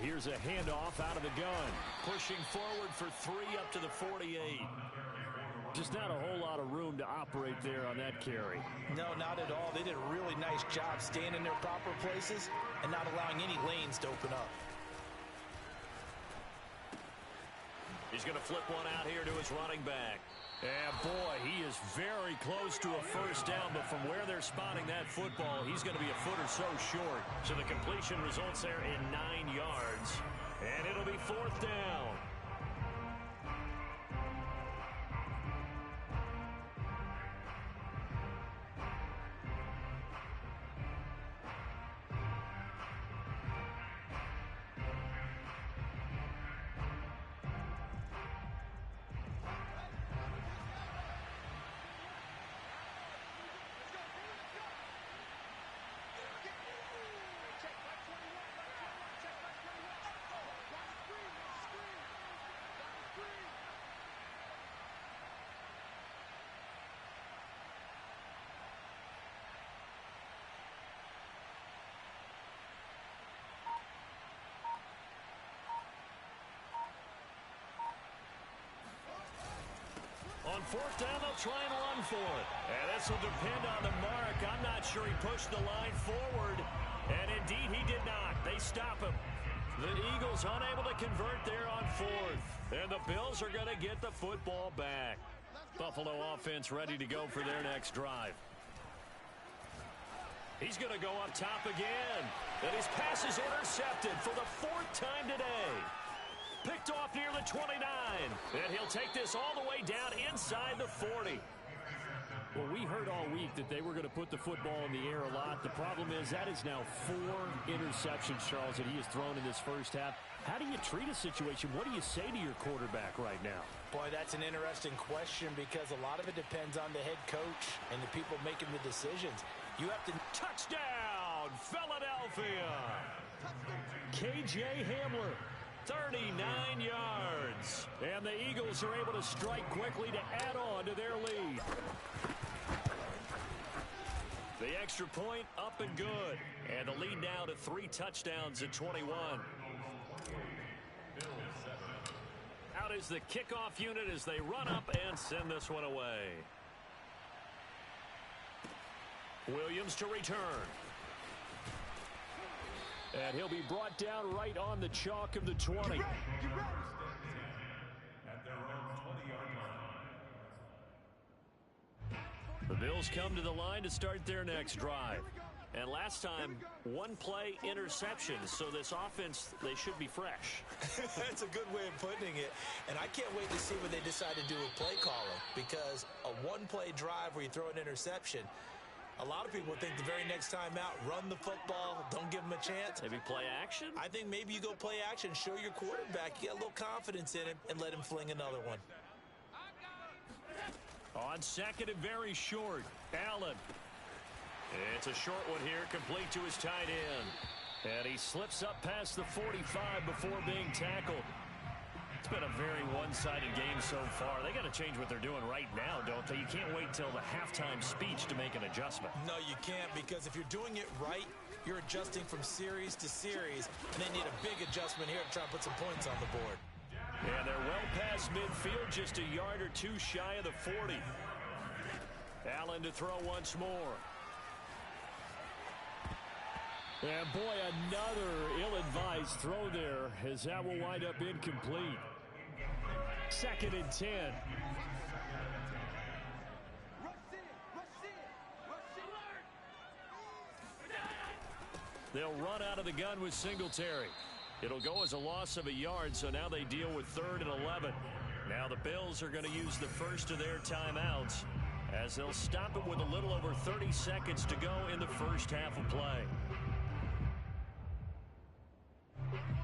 Here's a handoff out of the gun. Pushing forward for 3 up to the 48. Just not a whole lot of room to operate there on that carry. No, not at all. They did a really nice job staying in their proper places and not allowing any lanes to open up. He's going to flip one out here to his running back. And boy, he is very close to a first down, but from where they're spotting that football, he's going to be a foot or so short. So the completion results there in 9 yards, and it'll be 4th down. On 4th down, they'll try and run for it. And this will depend on the mark. I'm not sure he pushed the line forward. And indeed, he did not. They stop him. The Eagles unable to convert there on 4th. And the Bills are going to get the football back. Buffalo offense ready to go for their next drive. He's going to go up top again. And his pass is intercepted for the 4th time today. Picked off near the 29. And he'll take this all the way down inside the 40. Well, we heard all week that they were going to put the football in the air a lot. The problem is that is now 4 interceptions, Charles, that he has thrown in this first half. How do you treat a situation? What do you say to your quarterback right now? Boy, that's an interesting question because a lot of it depends on the head coach and the people making the decisions. You have to... Touchdown, Philadelphia! KJ Hamler. 39 yards. And the Eagles are able to strike quickly to add on to their lead. The extra point up and good. And the lead now to 3 touchdowns at 21. Out is the kickoff unit as they run up and send this one away. Williams to return. And he'll be brought down right on the chalk of the 20. At their own 20-yard line. The Bills come to the line to start their next drive. And last time, 1-play interception. So this offense, they should be fresh. That's a good way of putting it. And I can't wait to see what they decide to do with play calling. Because a 1-play drive where you throw an interception, a lot of people think the very next time out, run the football, don't give them a chance. Maybe play action? I think maybe you go play action, show your quarterback you got a little confidence in him, and let him fling another one. On second and very short, Allen. It's a short one here, complete to his tight end. And he slips up past the 45 before being tackled. It's been a very one-sided game so far. They got to change what they're doing right now, don't they? You can't wait till the halftime speech to make an adjustment. No, you can't, because if you're doing it right, you're adjusting from series to series, and they need a big adjustment here to try and put some points on the board. And they're well past midfield, just a yard or two shy of the 40. Allen to throw once more. And boy, another ill-advised throw there, as that will wind up incomplete. 2nd and 10. They'll run out of the gun with Singletary. It'll go as a loss of a yard, so now they deal with 3rd and 11. Now the Bills are going to use the first of their timeouts as they'll stop it with a little over 30 seconds to go in the first half of play.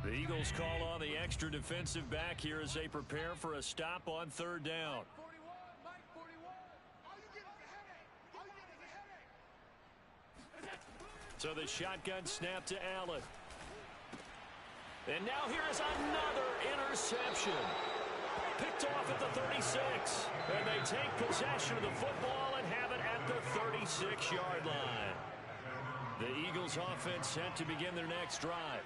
The Eagles call on the extra defensive back here as they prepare for a stop on 3rd down. So the shotgun snap to Allen. And now here is another interception. Picked off at the 36. And they take possession of the football and have it at the 36-yard line. The Eagles offense set to begin their next drive.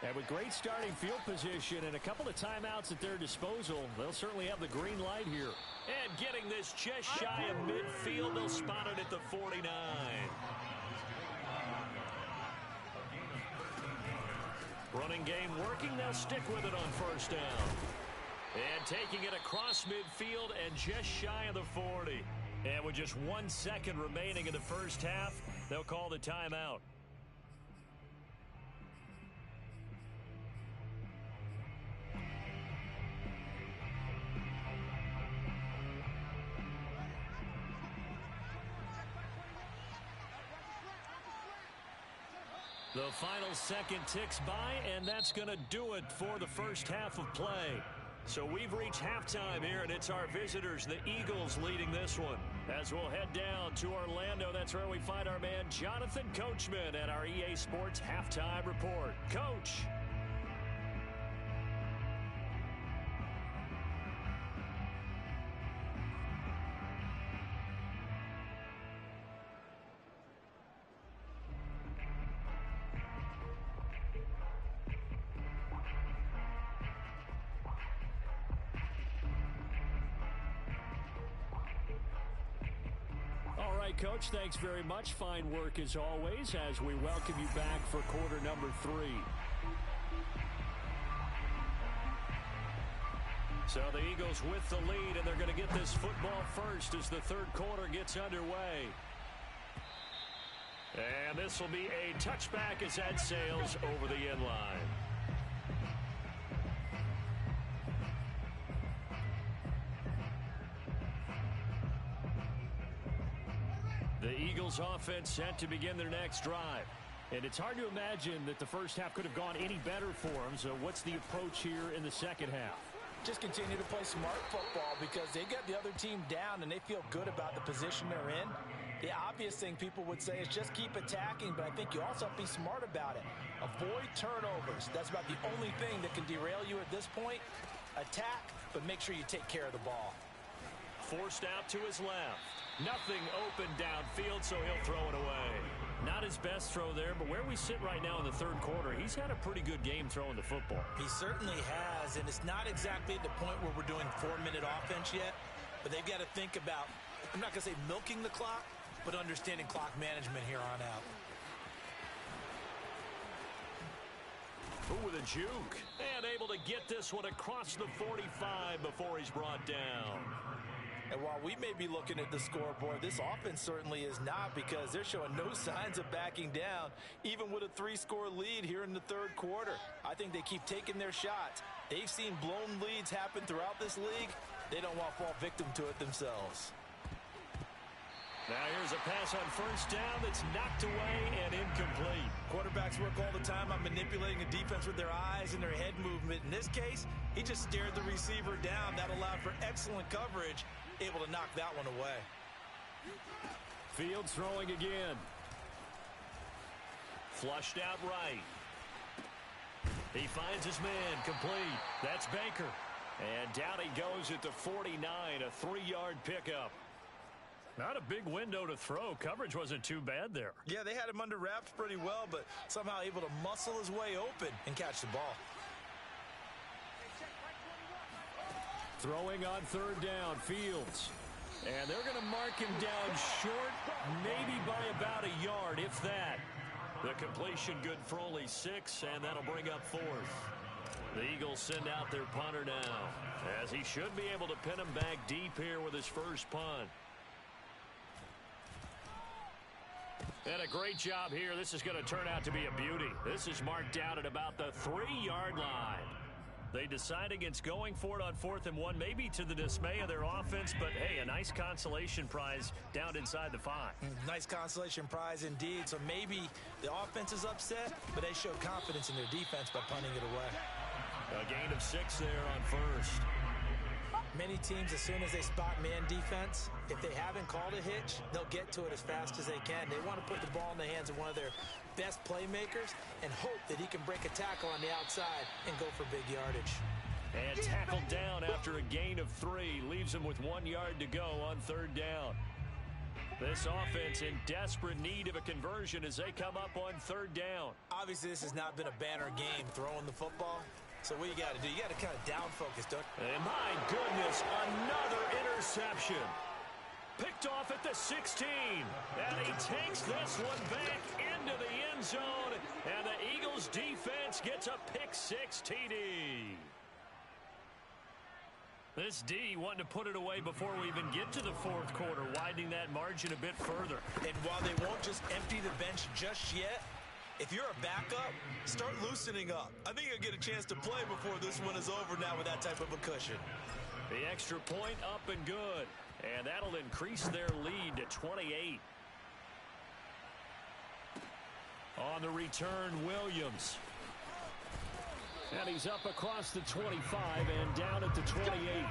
And with great starting field position and a couple of timeouts at their disposal, they'll certainly have the green light here. And getting this just shy of midfield, they'll spot it at the 49. Running game working, they'll stick with it on first down. And taking it across midfield and just shy of the 40. And with just 1 second remaining in the first half, they'll call the timeout. The final second ticks by, and that's going to do it for the first half of play. So we've reached halftime here, and it's our visitors, the Eagles, leading this one. As we'll head down to Orlando, that's where we find our man Jonathan Coachman at our EA Sports Halftime Report. Coach. Coach, thanks very much. Fine work as always as we welcome you back for quarter number 3. So the Eagles with the lead, and they're going to get this football first as the third quarter gets underway. And this will be a touchback as that sails over the end line. The Eagles offense set to begin their next drive. And it's hard to imagine that the first half could have gone any better for them. So what's the approach here in the second half? Just continue to play smart football because they got the other team down and they feel good about the position they're in. The obvious thing people would say is just keep attacking, but I think you also have to be smart about it. Avoid turnovers. That's about the only thing that can derail you at this point. Attack, but make sure you take care of the ball. Forced out to his left. Nothing open downfield, so he'll throw it away. Not his best throw there, but where we sit right now in the third quarter, he's had a pretty good game throwing the football. He certainly has, and it's not exactly at the point where we're doing 4-minute offense yet, but they've got to think about, I'm not going to say milking the clock, but understanding clock management here on out. Ooh, with a juke. And able to get this one across the 45 before he's brought down. And while we may be looking at the scoreboard, this offense certainly is not because they're showing no signs of backing down, even with a 3-score lead here in the third quarter. I think they keep taking their shots. They've seen blown leads happen throughout this league. They don't want to fall victim to it themselves. Now here's a pass on first down that's knocked away and incomplete. Quarterbacks work all the time on manipulating the defense with their eyes and their head movement. In this case, he just stared the receiver down. That allowed for excellent coverage, able to knock that one away. Fields throwing again. Flushed out right. He finds his man, complete. That's Baker. And down he goes at the 49, a 3-yard pickup. Not a big window to throw. Coverage wasn't too bad there. Yeah, they had him under wraps pretty well, but somehow able to muscle his way open and catch the ball. Throwing on third down, Fields. And they're going to mark him down short, maybe by about a yard, if that. The completion good for only 6, and that'll bring up 4th. The Eagles send out their punter now, as he should be able to pin him back deep here with his first punt. And a great job here. This is going to turn out to be a beauty. This is marked down at about the 3-yard line. They decide against going for it on 4th and 1, maybe to the dismay of their offense, but hey, a nice consolation prize down inside the 5. Nice consolation prize indeed. So maybe the offense is upset, but they show confidence in their defense by punting it away. A gain of 6 there on first. Many teams, as soon as they spot man defense, if they haven't called a hitch, they'll get to it as fast as they can. They want to put the ball in the hands of one of their best playmakers and hope that he can break a tackle on the outside and go for big yardage. And tackled down after a gain of 3. Leaves him with 1 yard to go on third down. This offense in desperate need of a conversion as they come up on third down. Obviously, this has not been a banner game throwing the football. So what you got to do, you got to kind of down focus, don't you? And my goodness, another interception. Picked off at the 16. And he takes this one back into the end zone. And the Eagles defense gets a pick-6 TD. This D wanting to put it away before we even get to the fourth quarter, widening that margin a bit further. And while they won't just empty the bench just yet, if you're a backup, start loosening up. I think you'll get a chance to play before this one is over now with that type of a cushion. The extra point up and good. And that'll increase their lead to 28. On the return, Williams. And he's up across the 25 and down at the 28.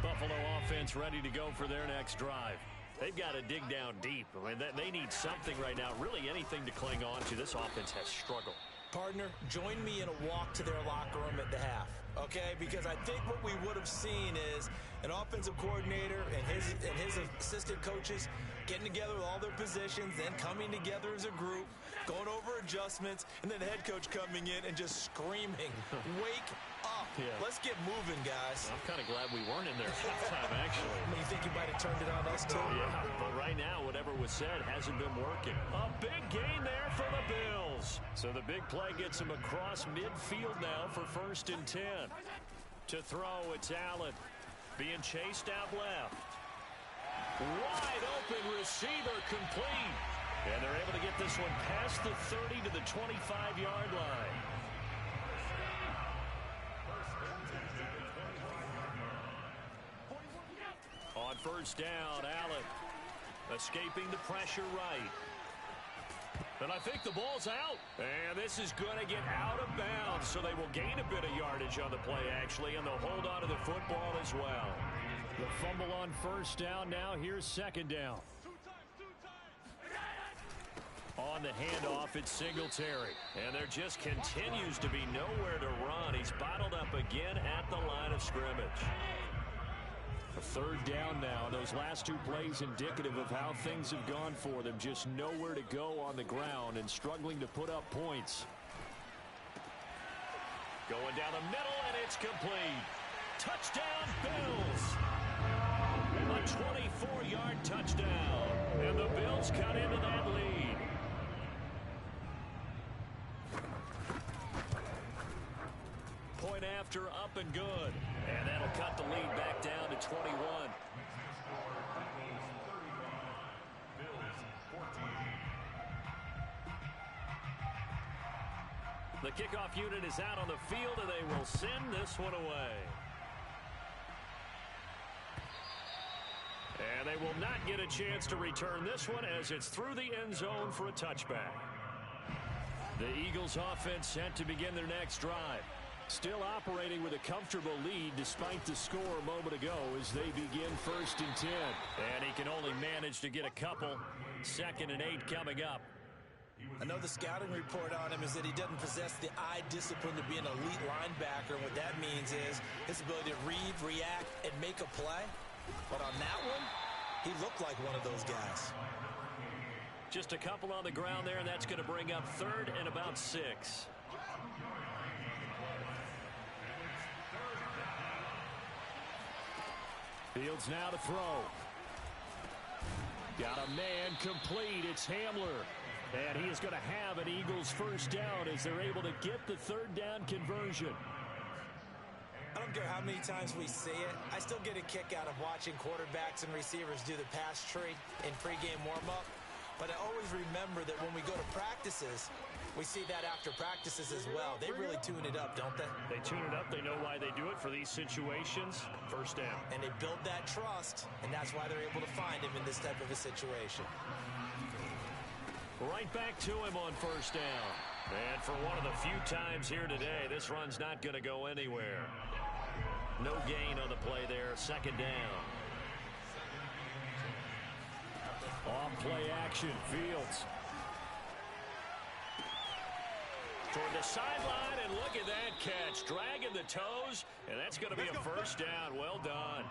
Buffalo offense ready to go for their next drive. They've got to dig down deep. I mean, they need something right now, really anything to cling on to. This offense has struggled. Partner, join me in a walk to their locker room at the half, okay? Because I think what we would have seen is an offensive coordinator and his assistant coaches getting together with all their positions, then coming together as a group, going over adjustments, and then the head coach coming in and just screaming, wake up. Yeah. Let's get moving, guys. I'm kind of glad we weren't in there halftime, actually. You think you might have turned it on us, too? Yeah, but right now, whatever was said hasn't been working. A big gain there for the Bills. So the big play gets him across midfield now for 1st and 10. To throw, it's Allen. Being chased out left. Wide open receiver complete. And they're able to get this one past the 30 to the 25-yard line. On 1st down, Allen escaping the pressure right. And I think the ball's out. And this is going to get out of bounds, so they will gain a bit of yardage on the play, actually, and they'll hold on to the football as well. The fumble on 1st down now. Here's 2nd down. On the handoff, it's Singletary. And there just continues to be nowhere to run. He's bottled up again at the line of scrimmage. A 3rd down now. Those last 2 plays indicative of how things have gone for them. Just nowhere to go on the ground and struggling to put up points. Going down the middle, and it's complete. Touchdown, Bills. A 24-yard touchdown. And the Bills cut into that lead. Point after, up and good. And that'll cut the lead back down to 21. The kickoff unit is out on the field, and they will send this one away. And they will not get a chance to return this one as it's through the end zone for a touchback. The Eagles offense set to begin their next drive. Still operating with a comfortable lead despite the score a moment ago as they begin 1st and 10. And he can only manage to get a couple. 2nd and 8 coming up. I know the scouting report on him is that he doesn't possess the eye discipline to be an elite linebacker. And what that means is his ability to read, react, and make a play. But on that one, he looked like one of those guys. Just a couple on the ground there, and that's going to bring up 3rd and about 6. Fields now to throw. Got a man complete. It's Hamler. And he is going to have an Eagles 1st down as they're able to get the 3rd down conversion. I don't care how many times we see it. I still get a kick out of watching quarterbacks and receivers do the pass tree in pregame warm-up. But I always remember that when we go to practices, we see that after practices as well. They really tune it up, don't they? They tune it up. They know why they do it for these situations. 1st down. And they build that trust, and that's why they're able to find him in this type of a situation. Right back to him on 1st down. And for one of the few times here today, this run's not going to go anywhere. No gain on the play there. 2nd down. On play action, Fields. toward the sideline, and look at that catch. Dragging the toes, and that's going to be a first down. Well done.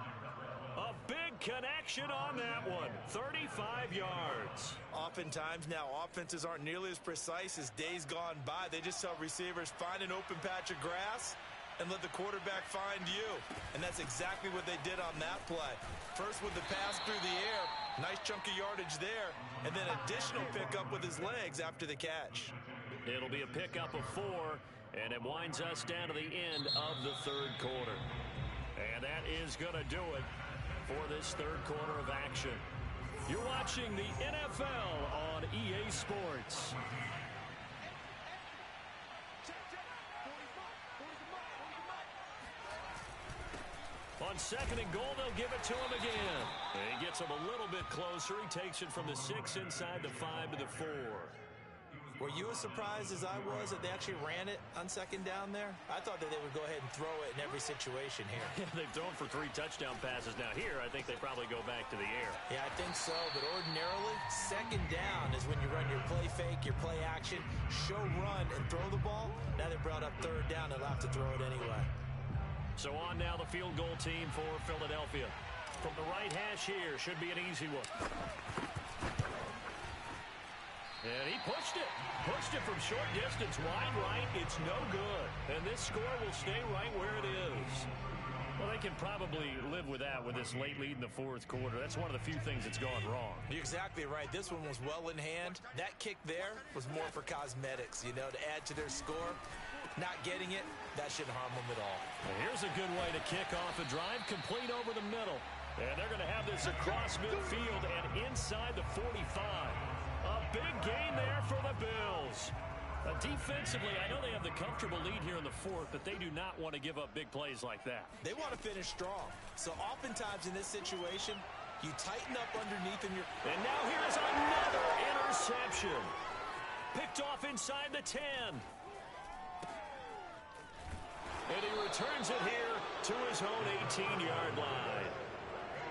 A big connection on that one. 35 yards. Oftentimes now, offenses aren't nearly as precise as days gone by. They just tell receivers, find an open patch of grass and let the quarterback find you. And that's exactly what they did on that play. First with the pass through the air, nice chunk of yardage there, and then additional pickup with his legs after the catch. It'll be a pickup of 4, and it winds us down to the end of the third quarter. And that is going to do it for this third quarter of action. You're watching the NFL on EA Sports. On second and goal, they'll give it to him again. And he gets him a little bit closer. He takes it from the 6 inside the 5 to the 4. Were you as surprised as I was that they actually ran it on second down there? I thought that they would go ahead and throw it in every situation here. Yeah, they've thrown for 3 touchdown passes. Now here, I think they probably go back to the air. Yeah, I think so. But ordinarily, second down is when you run your play fake, your play action, show run, and throw the ball. Now they brought up third down. They'll have to throw it anyway. So on now the field goal team for Philadelphia. From the right hash here, should be an easy one. And he pushed it. Pushed it from short distance, wide right. It's no good. And this score will stay right where it is. Well, they can probably live with that with this late lead in the fourth quarter. That's one of the few things that's gone wrong. You're exactly right. This one was well in hand. That kick there was more for cosmetics, you know, to add to their score. Not getting it, that shouldn't harm them at all. And here's a good way to kick off a drive, complete over the middle. And they're going to have this across midfield and inside the 45. A big gain there for the Bills. Defensively, I know they have the comfortable lead here in the fourth, but they do not want to give up big plays like that. They want to finish strong. So oftentimes in this situation, you tighten up underneath and you're... And now here's another interception. Picked off inside the 10. And he returns it here to his own 18-yard line.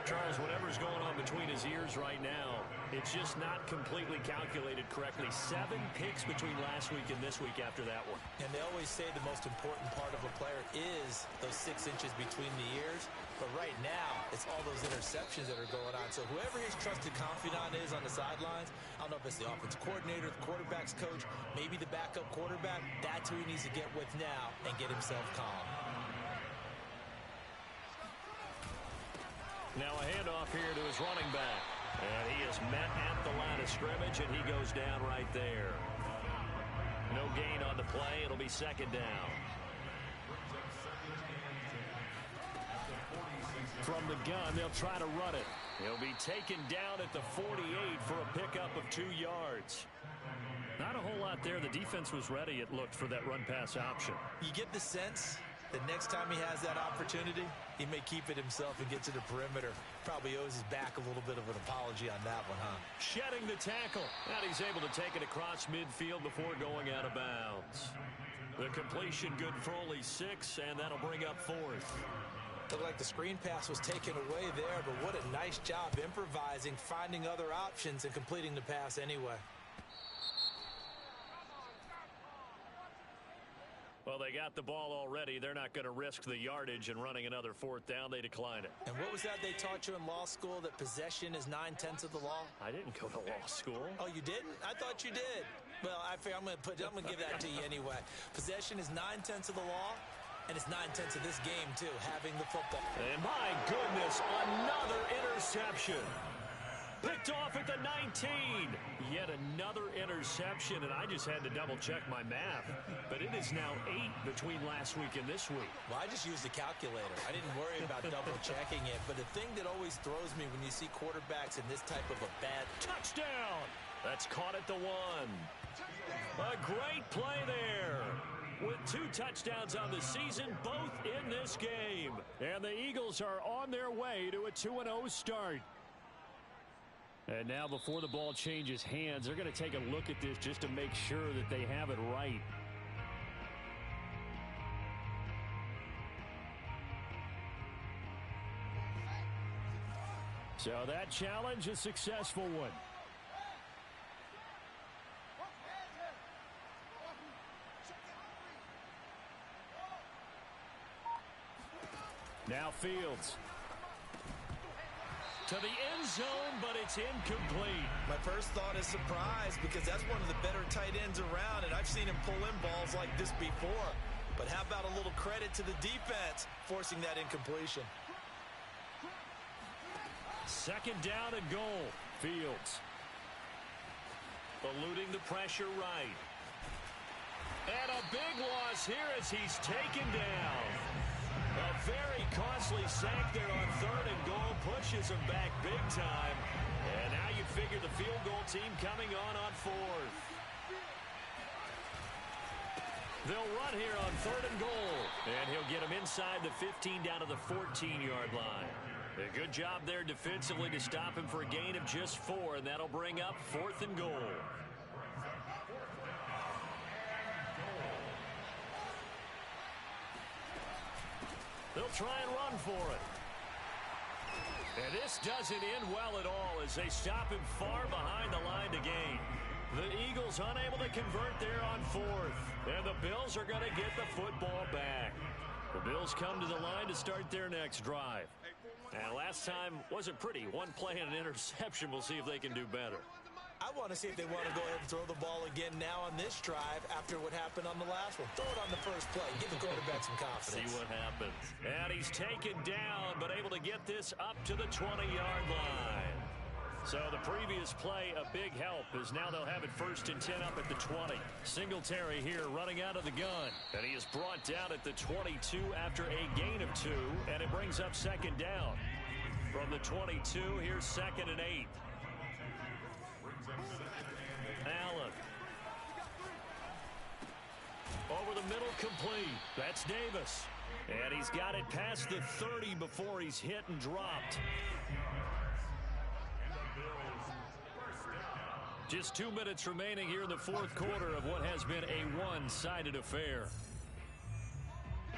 Charles, whatever's going on between his ears right now, it's just not completely calculated correctly. 7 picks between last week and this week after that one. And they always say the most important part of a player is those 6 inches between the ears. But right now, it's all those interceptions that are going on. So whoever his trusted confidant is on the sidelines, I don't know if it's the offensive coordinator, the quarterback's coach, maybe the backup quarterback, that's who he needs to get with now and get himself calm. Now a handoff here to his running back. And he is met at the line of scrimmage, and he goes down right there. No gain on the play. It'll be second down. From the gun, they'll try to run it. He'll be taken down at the 48 for a pickup of 2 yards. Not a whole lot there. The defense was ready, it looked, for that run-pass option. You get the sense that next time he has that opportunity, he may keep it himself and get to the perimeter. Probably owes his back a little bit of an apology on that one, huh? Shedding the tackle. And he's able to take it across midfield before going out of bounds. The completion good for only 6, and that'll bring up 4th. Looked like the screen pass was taken away there, but what a nice job improvising, finding other options, and completing the pass anyway. Well, they got the ball already. They're not going to risk the yardage and running another 4th down. They decline it. And what was that they taught you in law school, that possession is 9/10 of the law? I didn't go to law school. Oh, you didn't? I thought you did. Well, I'm going to give that to you anyway. Possession is 9/10 of the law, and it's 9/10 of this game, too, having the football. And my goodness, another interception. Picked off at the 19. Yet another interception, and I just had to double-check my math. But it is now 8 between last week and this week. Well, I just used the calculator. I didn't worry about double-checking it. But the thing that always throws me when you see quarterbacks in this type of a bad... Touchdown! That's caught at the 1. A great play there. With 2 touchdowns on the season, both in this game. And the Eagles are on their way to a 2-0 start. And now before the ball changes hands, they're going to take a look at this just to make sure that they have it right. So that challenge, a successful one. Now Fields. To the end zone, but it's incomplete. My first thought is surprise because that's one of the better tight ends around, and I've seen him pull in balls like this before. But how about a little credit to the defense forcing that incompletion? Second down and goal. Fields. Eluding the pressure right. And a big loss here as he's taken down. A very costly sack there on third and goal pushes him back big time. And now you figure the field goal team coming on fourth. They'll run here on third and goal. And he'll get him inside the 15 down to the 14-yard line. A good job there defensively to stop him for a gain of just 4, and that'll bring up fourth and goal. They'll try and run for it. And this doesn't end well at all as they stop him far behind the line to gain. The Eagles unable to convert there on fourth. And the Bills are going to get the football back. The Bills come to the line to start their next drive. And last time wasn't pretty. One play and an interception. We'll see if they can do better. I want to see if they want to go ahead and throw the ball again now on this drive after what happened on the last one. Throw it on the first play. Give the quarterback some confidence. See what happens. And he's taken down, but able to get this up to the 20-yard line. So the previous play, a big help, as now they'll have it 1st and 10 up at the 20. Singletary here running out of the gun. And he is brought down at the 22 after a gain of 2. And it brings up second down. From the 22, here's 2nd and 8. Allen. Over the middle, complete. That's Davis. And he's got it past the 30 before he's hit and dropped. Just 2 minutes remaining here in the fourth quarter of what has been a one-sided affair.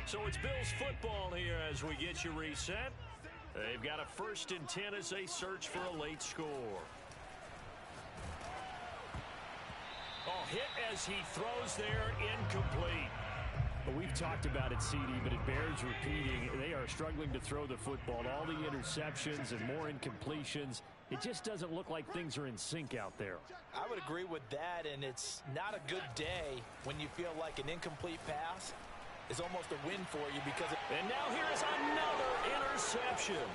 So it's Bills football here as we get you reset. They've got a 1st and 10 as they search for a late score. Oh, hit as he throws there, incomplete. Well, we've talked about it, CD, but it bears repeating. They are struggling to throw the football. All the interceptions and more incompletions. It just doesn't look like things are in sync out there. I would agree with that, and it's not a good day when you feel like an incomplete pass is almost a win for you because of... And now here is another interception.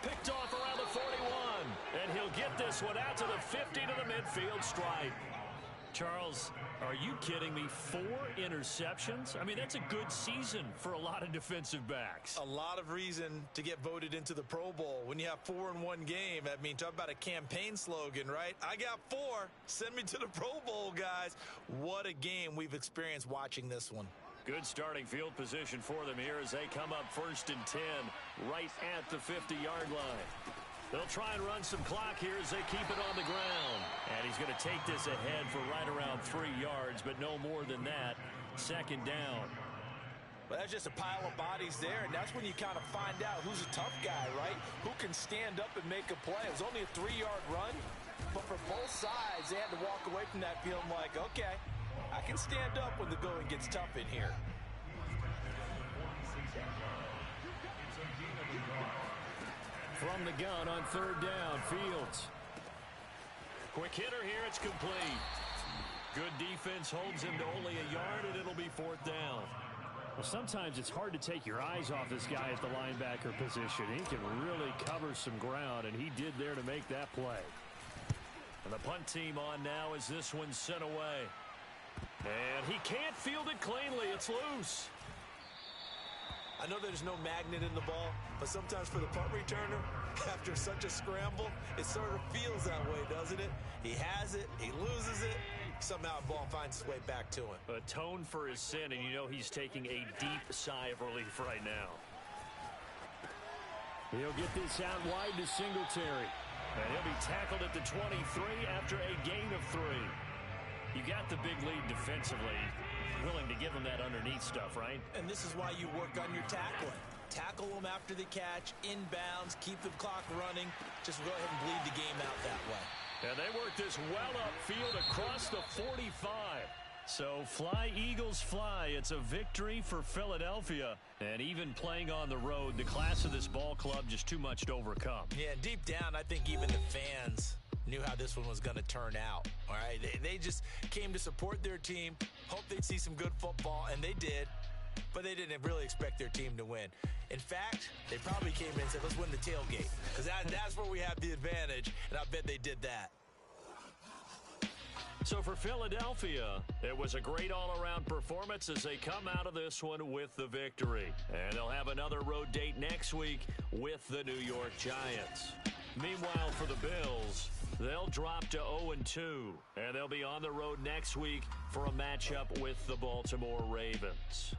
Picked off around the 41. And he'll get this one out to the 50 to the midfield stripe. Charles, are you kidding me? 4 interceptions? I mean, that's a good season for a lot of defensive backs. A lot of reason to get voted into the Pro Bowl when you have 4 in one game. I mean, talk about a campaign slogan, right? I got 4. Send me to the Pro Bowl, guys. What a game we've experienced watching this one. Good starting field position for them here as they come up 1st and 10 right at the 50-yard line. They'll try and run some clock here as they keep it on the ground. And he's going to take this ahead for right around 3 yards, but no more than that. 2nd down. Well, that's just a pile of bodies there, and that's when you kind of find out who's a tough guy, right? Who can stand up and make a play. It was only a 3-yard run, but for both sides, they had to walk away from that feeling like, okay, I can stand up when the going gets tough in here. From the gun on 3rd down, Fields. Quick hitter here, it's complete. Good defense holds him to only a yard, and it'll be 4th down. Well, sometimes it's hard to take your eyes off this guy at the linebacker position. He can really cover some ground, and he did there to make that play. And the punt team on now as this one's sent away. And he can't field it cleanly. It's loose. I know there's no magnet in the ball, but sometimes for the punt returner, after such a scramble, it sort of feels that way, doesn't it? He has it, he loses it, somehow the ball finds its way back to him. Atone for his sin, and you know he's taking a deep sigh of relief right now. He'll get this out wide to Singletary. And he'll be tackled at the 23 after a gain of 3. You got the big lead defensively. Willing to give him that underneath stuff, right? And this is why you work on your tackling. Tackle them after the catch, inbounds, keep the clock running. Just go ahead and bleed the game out that way. And they work this well upfield across the 45. So fly, Eagles, fly. It's a victory for Philadelphia. And even playing on the road, the class of this ball club just too much to overcome. Yeah, deep down, I think even the fans knew how this one was going to turn out. All right, they just came to support their team, hoped they'd see some good football, and they did. But they didn't really expect their team to win. In fact, they probably came in and said, let's win the tailgate. Because that's where we have the advantage, and I bet they did that. So for Philadelphia, it was a great all-around performance as they come out of this one with the victory. And they'll have another road date next week with the New York Giants. Meanwhile, for the Bills, they'll drop to 0-2, and they'll be on the road next week for a matchup with the Baltimore Ravens.